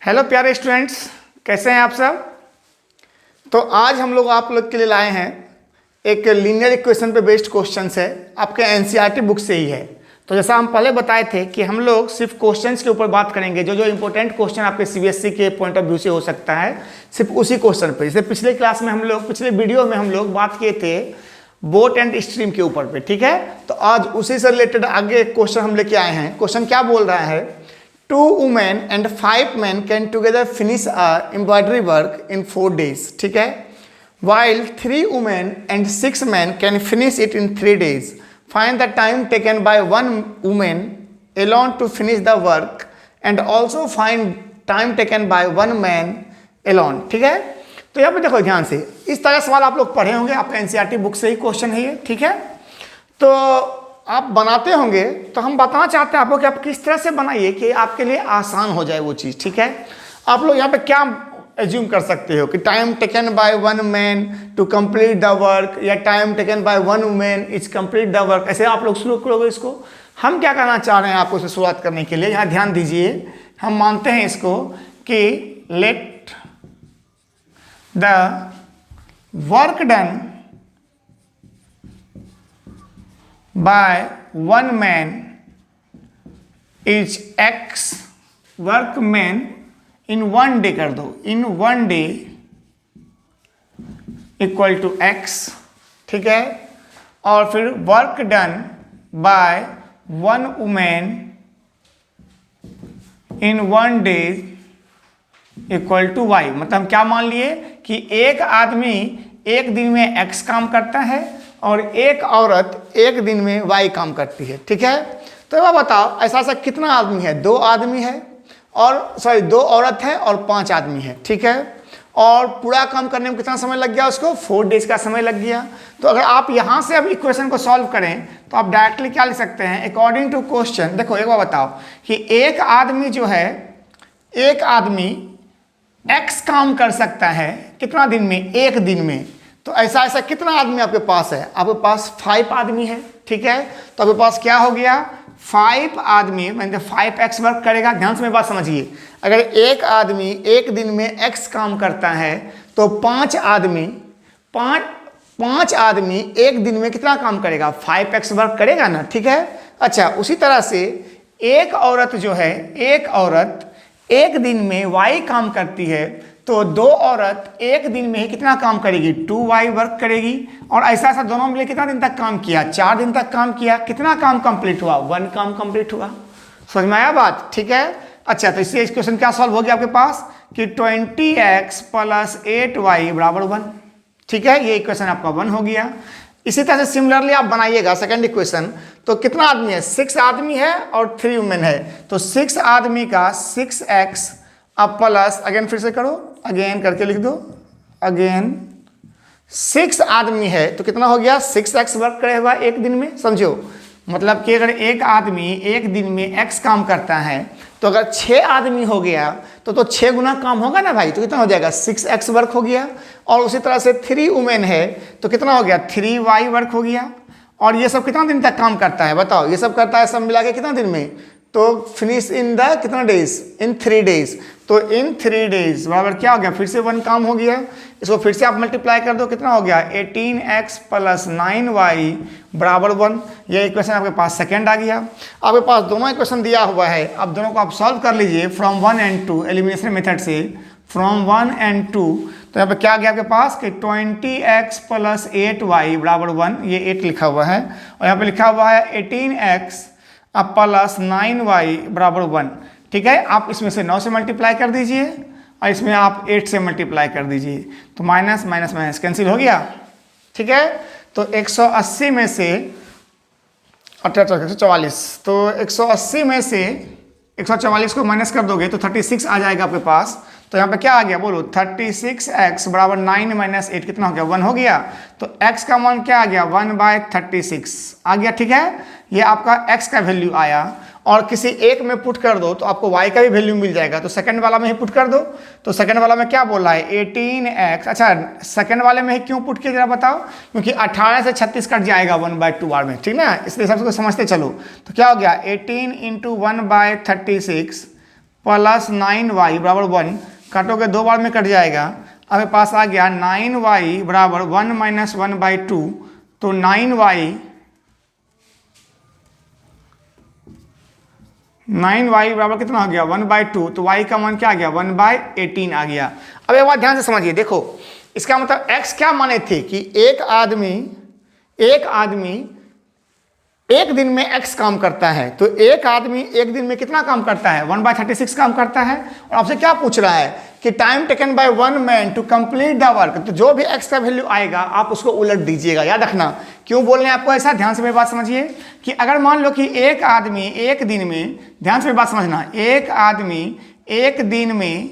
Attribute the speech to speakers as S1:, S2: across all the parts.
S1: Hello प्यारे students, कैसे हैं आप सब। तो आज हम लोग आप लोग के लिए लाए हैं एक लीनियर इक्वेशन पे बेस्ड क्वेश्चंस है, आपके एनसीईआरटी बुक से ही है। तो जैसा हम पहले बताए थे कि हम लोग सिर्फ क्वेश्चंस के ऊपर बात करेंगे, जो जो इंपॉर्टेंट क्वेश्चन आपके सीबीएसई के पॉइंट ऑफ व्यू से हो सकता है, सिर्फ उसी क्वेश्चन पे। जैसे पिछले क्लास में हम लोग, पिछले वीडियो में हम लोग बात किए थे बोट एंड स्ट्रीम के ऊपर पे, ठीक है। तो आज उसी से रिलेटेड आगे क्वेश्चन हम लेके आए हैं। क्वेश्चन क्या बोल रहा है, 2 women and 5 men can together finish embroidery work in 4 days, ठीक है, while 3 women and 6 men can finish it in 3 days. Find the time taken by 1 woman alone to finish the work and also find time taken by 1 man alone, ठीक है। तो यहाँ पे देखो ध्यान से, इस तरह सवाल आप लोग पढ़े होंगे, आपका एनसीईआरटी बुक से ही क्वेश्चन है ये, ठीक है। तो आप बनाते होंगे, तो हम बताना चाहते हैं आपको कि आप किस तरह से बनाइए कि आपके लिए आसान हो जाए वो चीज़, ठीक है। आप लोग यहाँ पे क्या एज्यूम कर सकते हो कि time taken by 1 man to complete the work, या time taken by 1 women is complete the work, ऐसे आप लोग शुरू करोगे इसको। हम क्या करना चाह रहे हैं आपको इसे शुरुआत करने के लिए, यहाँ ध्यान दीजिए। हम मानते हैं इसको कि let the work done by 1 man is x workman in 1 day कर दो, in 1 day equal to x, ठीक है। और फिर work done by 1 woman in 1 day equal to y। मतलब हम क्या मान लिए कि एक आदमी एक दिन में x काम करता है और एक औरत एक दिन में y काम करती है, ठीक है। तो ये बताओ ऐसा ऐसा कितना आदमी है, 2 आदमी है और 2 औरत है और 5 आदमी है, ठीक है। और पूरा काम करने में कितना समय लग गया उसको, 4 डेज का समय लग गया। तो अगर आप यहाँ से अब इक्वेशन को सॉल्व करें तो आप डायरेक्टली क्या लिख सकते हैं, अकॉर्डिंग टू क्वेश्चन। देखो एक बार बताओ कि एक आदमी जो है, एक आदमी x काम कर सकता है कितना दिन में, एक दिन में। तो ऐसा ऐसा कितना आदमी आपके पास है, आपके पास 5 आदमी है, ठीक है। तो आपके पास क्या हो गया, 5 आदमी, मतलब 5x वर्क करेगा। ध्यान से मेरी बात समझिए, अगर एक आदमी एक दिन में x काम करता है तो 5 आदमी एक दिन में कितना काम करेगा, 5x वर्क करेगा ना, ठीक है। अच्छा, उसी तरह से एक औरत जो है, एक औरत एक दिन में y काम करती है, तो 2 औरत एक दिन में ही कितना काम करेगी, 2y वर्क करेगी। और ऐसा ऐसा दोनों मिले कितना दिन तक काम किया, 4 दिन तक काम किया। कितना काम कंप्लीट हुआ, 1 काम कंप्लीट हुआ। समझ में आया बात, ठीक है। अच्छा, तो इससे क्वेश्चन क्या सॉल्व हो गया आपके पास कि 20x + 8y = 1, ठीक है। ये इक्वेशन आपका 1 हो गया। इसी तरह से सिमिलरली आप बनाइएगा सेकंड इक्वेशन। तो कितना आदमी है, 6 आदमी है और 3 वुमेन है। तो 6 आदमी का 6x अब प्लस, अगेन फिर से करो, अगेन करके लिख दो, अगेन 6 आदमी है तो कितना हो गया, 6x वर्क करेगा एक दिन में। समझो, मतलब कि अगर एक आदमी एक दिन में x काम करता है, तो अगर 6 आदमी हो गया तो 6 गुना काम होगा ना भाई, तो कितना हो जाएगा, 6x वर्क हो गया। और उसी तरह से 3 वुमेन है तो कितना हो गया, 3y वर्क हो गया। और ये सब कितना दिन तक काम करता है बताओ, ये सब करता है सब मिला के कितना दिन में, तो फिनिश इन द कितना डेज, इन 3 डेज। तो इन 3 डेज बराबर क्या हो गया, फिर से 1 काम हो गया। इसको फिर से आप मल्टीप्लाई कर दो, कितना हो गया, 18x + 9y = 1। ये इक्वेशन आपके पास सेकंड आ गया। आपके पास दोनों इक्वेशन दिया हुआ है, अब दोनों को आप सॉल्व कर लीजिए फ्रॉम 1 and 2 एलिमिनेशन मेथड से, फ्रॉम 1 and 2। तो यहाँ पे क्या गया आपके पास कि 20x + 8y = 1, ये 8 लिखा हुआ है। और यहाँ पे लिखा हुआ है 18x + 9y = 1, ठीक है। आप इसमें से 9 से मल्टीप्लाई कर दीजिए और इसमें आप 8 से मल्टीप्लाई कर दीजिए, तो माइनस माइनस माइनस कैंसिल हो गया, ठीक है। तो 180 में से 144, तो 180 में से 144 को माइनस कर दोगे तो 36 आ जाएगा आपके पास। तो यहाँ पे क्या आ गया बोलो, 36x = 9 - 8 कितना हो गया, 1 हो गया। तो x का मान क्या आ गया, 1/36 आ गया, ठीक है। ये आपका x का वैल्यू आया। और किसी एक में पुट कर दो तो आपको y का भी वैल्यू मिल जाएगा। तो सेकंड वाला में ही पुट कर दो। तो सेकंड वाला में क्या बोला है, 18x। अच्छा, सेकंड वाले में ही क्यों पुट किया जरा बताओ, क्योंकि 18 से 36 कट जाएगा 1/2 बार में, ठीक ना। इसलिए सबको समझते चलो। तो क्या हो गया, 18 × 1/36 प्लस 9y बराबर 1, काटोगे 2 बार में कट जाएगा। अब मेरे पास आ गया 9y बराबर 1 माइनस 1/2, तो 9y बराबर कितना हो गया 1/2, तो y का मान क्या आ गया 1/18 आ गया। अब एक बात ध्यान से समझिए, देखो इसका मतलब x क्या माने थे कि एक आदमी एक दिन में x काम करता है, तो एक आदमी एक दिन में कितना काम करता है 1/36 काम करता है। और आपसे क्या पूछ रहा है कि time taken by one man to complete the work, तो जो भी x का वैल्यू आएगा आप उसको उलट दीजिएगा। याद रखना क्यों बोल रहे हैं आपको ऐसा, ध्यान से मेरी बात समझिए कि अगर मान लो कि एक आदमी एक दिन में, ध्यान से मेरी बात समझना, एक आदमी एक दिन में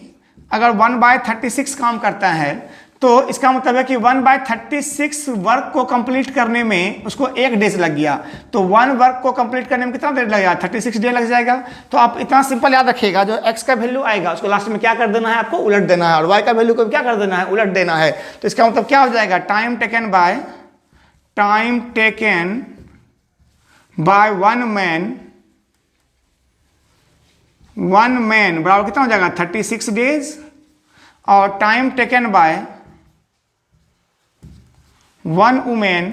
S1: अगर 1/36 काम करता है, तो इसका मतलब है कि 1/36 वर्क को कंप्लीट करने में उसको 1 डेज लग गया। तो 1 वर्क को कंप्लीट करने में कितना देर लगेगा 36 डे लग जाएगा। तो आप इतना सिंपल याद रखिएगा, जो x का वैल्यू आएगा उसको लास्ट में क्या कर देना है, आपको उलट देना है, और y का वैल्यू को क्या कर देना है, उलट देना है। तो इसका मतलब क्या हो जाएगा, time taken by one man बराबर कितना हो जाएगा 36 डेज, और time taken by one women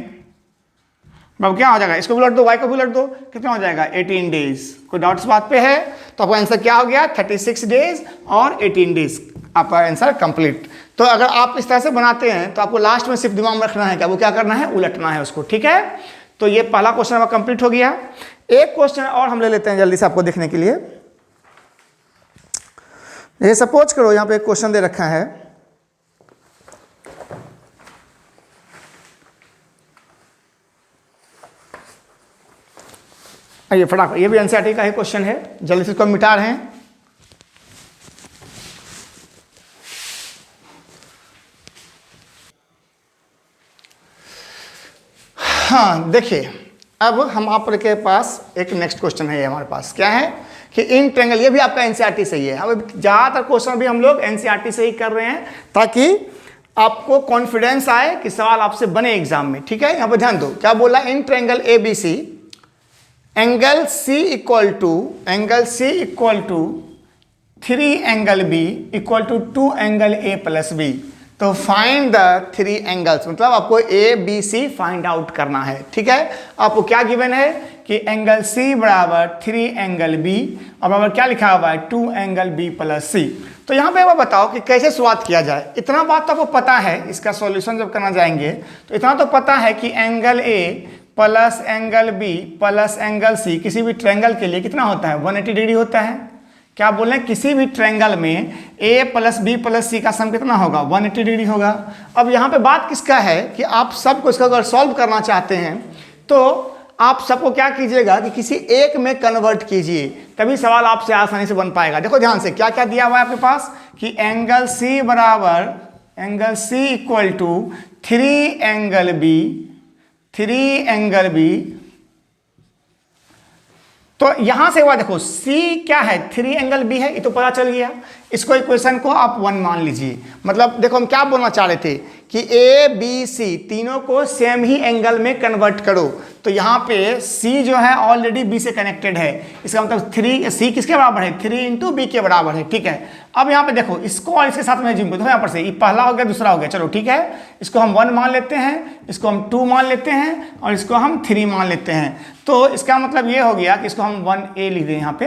S1: अब क्या हो जाएगा, इसको भी उलट दो, y को भी उलट दो, कितना हो जाएगा 18 डेज। कोई डाउट इस बात पे है? तो आपका आंसर क्या हो गया 36 डेज और 18 डेज, आपका आंसर कंप्लीट। तो अगर आप इस तरह से बनाते हैं तो आपको लास्ट में सिर्फ दिमाग में रखना है कि आपको क्या करना है, उलटना है उसको, ठीक है। तो ये पहला क्वेश्चन हमारा कंप्लीट हो गया। एक क्वेश्चन और हम ले लेते हैं जल्दी से आपको देखने के लिए। ये सपोज करो यहाँ पे एक क्वेश्चन दे रखा है, ये फटाफट, ये भी एनसीईआरटी का ही क्वेश्चन है, जल्दी से इसको मिटा रहे हैं। हाँ देखिए, अब हम आप के पास एक नेक्स्ट क्वेश्चन है, हमारे पास क्या है कि इन ट्रायंगल, ये भी आपका एनसीईआरटी से ही है। अब ज़्यादातर क्वेश्चन भी हम लोग एनसीईआरटी से ही कर रहे हैं ताकि आपको कॉन्फिडेंस आए कि सवाल आपसे बने एग्जाम में, ठीक है। यहाँ पर ध्यान दो, क्या बोला, in triangle ABC angle C equal to 3 angle B equal to 2 angle A plus B। तो फाइंड द 3 एंगल्स, मतलब आपको ABC फाइंड आउट करना है, ठीक है। आपको क्या गिवन है कि एंगल C बराबर 3 एंगल B और बराबर क्या लिखा हुआ है 2 एंगल B प्लस C। तो यहाँ पे वो बताओ कि कैसे शुरुआत किया जाए। इतना बात तो आपको पता है, इसका सॉल्यूशन जब करना जाएंगे तो इतना तो पता है कि angle A plus angle B plus angle C किसी भी ट्रायंगल के लिए कितना होता है 180 डिग्री होता है। क्या बोल रहे हैं, किसी भी ट्रायंगल में A plus B plus C का सम कितना होगा 180 डिग्री होगा। अब यहाँ पे बात किसका है कि आप सबको इसका अगर सॉल्व करना चाहते हैं तो आप सबको क्या कीजिएगा कि किसी एक में कन्वर्ट कीजिए, तभी सवाल आपसे आसानी से बन पाएगा। देखो ध्यान से क्या क्या दिया हुआ है आपके पास कि एंगल C बराबर angle C equal to 3 angle B। तो यहां से हुआ, देखो C क्या है 3 एंगल B है, ये तो पता चल गया। इसको इक्वेशन को आप 1 मान लीजिए। मतलब देखो हम क्या बोलना चाह रहे थे कि A B C तीनों को सेम ही एंगल में कन्वर्ट करो। तो यहाँ पे C जो है ऑलरेडी B से कनेक्टेड है, इसका मतलब 3 C किसके बराबर है 3 इंटू B के बराबर है, ठीक है। अब यहाँ पे देखो इसको और इसके साथ में जिम को यहाँ पर से ये पहला हो गया दूसरा हो गया, चलो ठीक है। इसको हम 1 मान लेते हैं, इसको हम 2 मान लेते हैं और इसको हम 3 मान लेते हैं। तो इसका मतलब ये हो गया कि इसको हम 1A लिख दें यहाँ पे,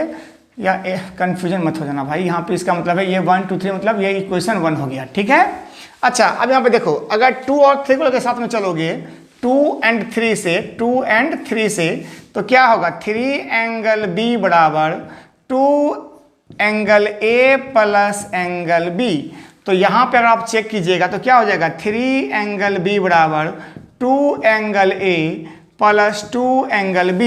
S1: या कंफ्यूजन मत हो जाना भाई, यहाँ पे इसका मतलब है ये 1 2 3 मतलब ये इक्वेशन 1 हो गया, ठीक है। अच्छा अब यहाँ पे देखो अगर 2 और 3 के साथ में चलोगे 2 एंड 3 से तो क्या होगा 3 एंगल B बराबर 2 angle A plus angle B। तो यहाँ पे अगर आप चेक कीजिएगा तो क्या हो जाएगा 3 एंगल B बराबर 2 angle A plus 2 angle B।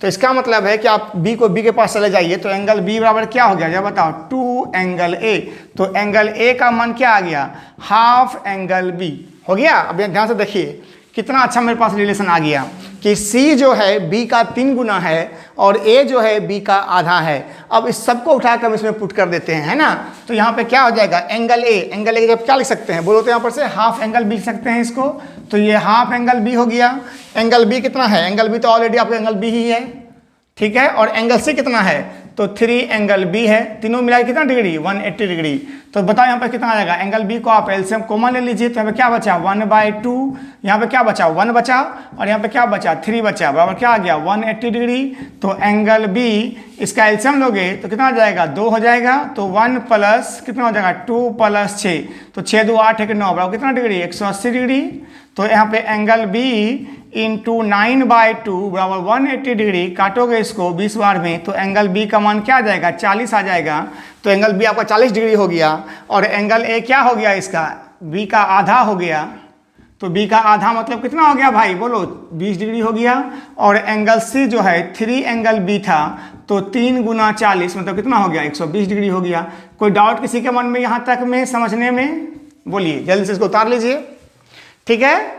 S1: तो इसका मतलब है कि आप B को B के पास चले जाइए तो एंगल B बराबर क्या हो गया, जब बताओ 2 एंगल A। तो एंगल A का मान क्या आ गया हाफ एंगल B हो गया। अब ध्यान से देखिए कितना अच्छा मेरे पास रिलेशन आ गया कि C जो है B का 3 गुना है और A जो है B का आधा है। अब इस सबको उठाकर हम इसमें पुट कर देते हैं, है ना। तो यहाँ पे क्या हो जाएगा एंगल A जब क्या लिख सकते हैं बोलो तो यहाँ पर से हाफ एंगल B लिख सकते हैं इसको। तो ये हाफ एंगल B हो गया। एंगल B कितना है, एंगल B तो ऑलरेडी आपका एंगल B ही है, ठीक है। और एंगल C कितना है, तो 3 एंगल बी है, तीनों मिला के कितना डिग्री 180 डिग्री। तो बताओ यहाँ पे कितना आ जाएगा, एंगल बी को आप एलसीएम कॉमन ले लीजिए, तो यहाँ पे क्या बचा 1/2, यहाँ पे क्या बचा 1 बचा, और यहाँ पे क्या बचा 3 बचा, बराबर क्या आ गया 180 डिग्री। तो एंगल बी इसका एलसीएम लोगे तो कितना आ जाएगा 2 हो जाएगा, तो 1 प्लस कितना हो जाएगा 2 + 6, तो 6 2 8 1 9 बराबर कितना डिग्री 180 डिग्री। तो यहाँ पे एंगल बी इंटू 9/2 बराबर 180 डिग्री, काटोगे इसको 20 बार में तो एंगल बी का मान क्या आ जाएगा 40 आ जाएगा। तो एंगल बी आपका 40 डिग्री हो गया, और एंगल ए क्या हो गया इसका बी का आधा हो गया। तो बी का आधा मतलब कितना हो गया भाई बोलो 20 डिग्री हो गया। और एंगल सी जो है 3 एंगल बी था, तो 3 × 40 मतलब कितना हो गया 120 डिग्री हो गया। कोई डाउट किसी के मन में यहाँ तक में समझने में? बोलिए जल्दी से इसको उतार लीजिए, ठीक है।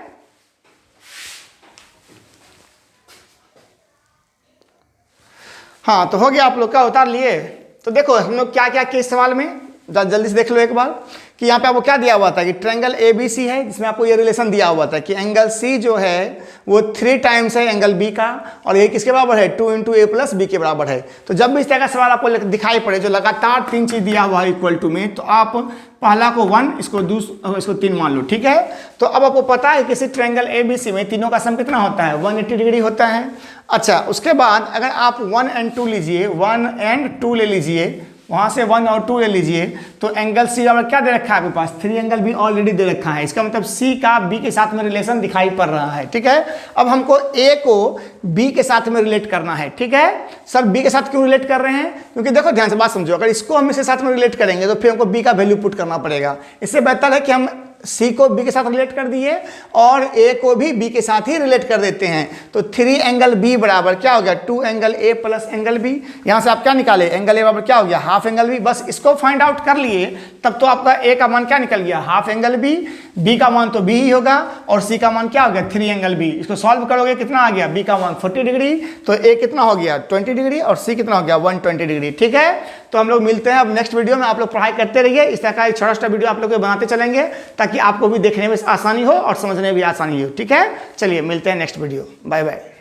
S1: हाँ तो हो गया, आप लोग का उतार लिए। तो देखो हम लोग क्या क्या किए इस सवाल में, जल्दी से देख लो एक बार कि यहाँ पे आपको क्या दिया हुआ था कि ट्रायंगल ABC है, जिसमें आपको ये रिलेशन दिया हुआ था कि एंगल C जो है वो 3 टाइम्स है एंगल B का, और ये किसके बराबर है 2 × A + B के बराबर है। तो जब भी इस तरह का सवाल आपको दिखाई पड़े जो लगातार 3 चीज दिया हुआ है इक्वल टू में, तो आप पहला को 1, इसको 3 मान लो, ठीक है। तो अब आपको पता है किसी ट्रायंगल ABC में तीनों का सम कितना होता है 180 डिग्री होता है। अच्छा उसके बाद अगर आप 1 और 2 लीजिए, 1 और 2 ले लीजिए, वहां से 1 और 2 ले लीजिए, तो एंगल सी बराबर क्या दे रखा है आपके पास 3 एंगल बी ऑलरेडी दे रखा है। इसका मतलब सी का बी के साथ में रिलेशन दिखाई पड़ रहा है, ठीक है। अब हमको ए को बी के साथ में रिलेट करना है, ठीक है। सर बी के साथ क्यों रिलेट कर रहे हैं? क्योंकि देखो ध्यान से बात समझो, अगर इसको हम इसके साथ में रिलेट करेंगे तो फिर हमको बी का वैल्यू पुट करना पड़ेगा। इससे बेहतर है कि हम सी को बी के साथ रिलेट कर दिए और ए को भी बी के साथ ही रिलेट कर देते हैं। तो 3 एंगल बी बराबर क्या हो गया 2 angle A plus angle B. यहां से आप क्या निकाले एंगल ए बराबर क्या हो गया हाफ एंगल बी। बस इसको फाइंड आउट कर लिए तब तो आपका ए का मान क्या निकल गया हाफ एंगल बी, बी का मान तो बी ही होगा, और सी का मान क्या हो गया 3 एंगल बी। इसको सॉल्व करोगे कितना आ गया बी का मान 40 डिग्री, तो ए कितना हो गया 20 डिग्री और सी कितना हो गया 120 डिग्री, ठीक है। तो हम लोग मिलते हैं अब नेक्स्ट वीडियो में। आप लोग पढ़ाई करते रहिए, इस तरह का एक छोटा छोटा वीडियो आप लोग बनाते चलेंगे ताकि आपको भी देखने में आसानी हो और समझने में भी आसानी हो, ठीक है। चलिए मिलते हैं नेक्स्ट वीडियो, बाय बाय।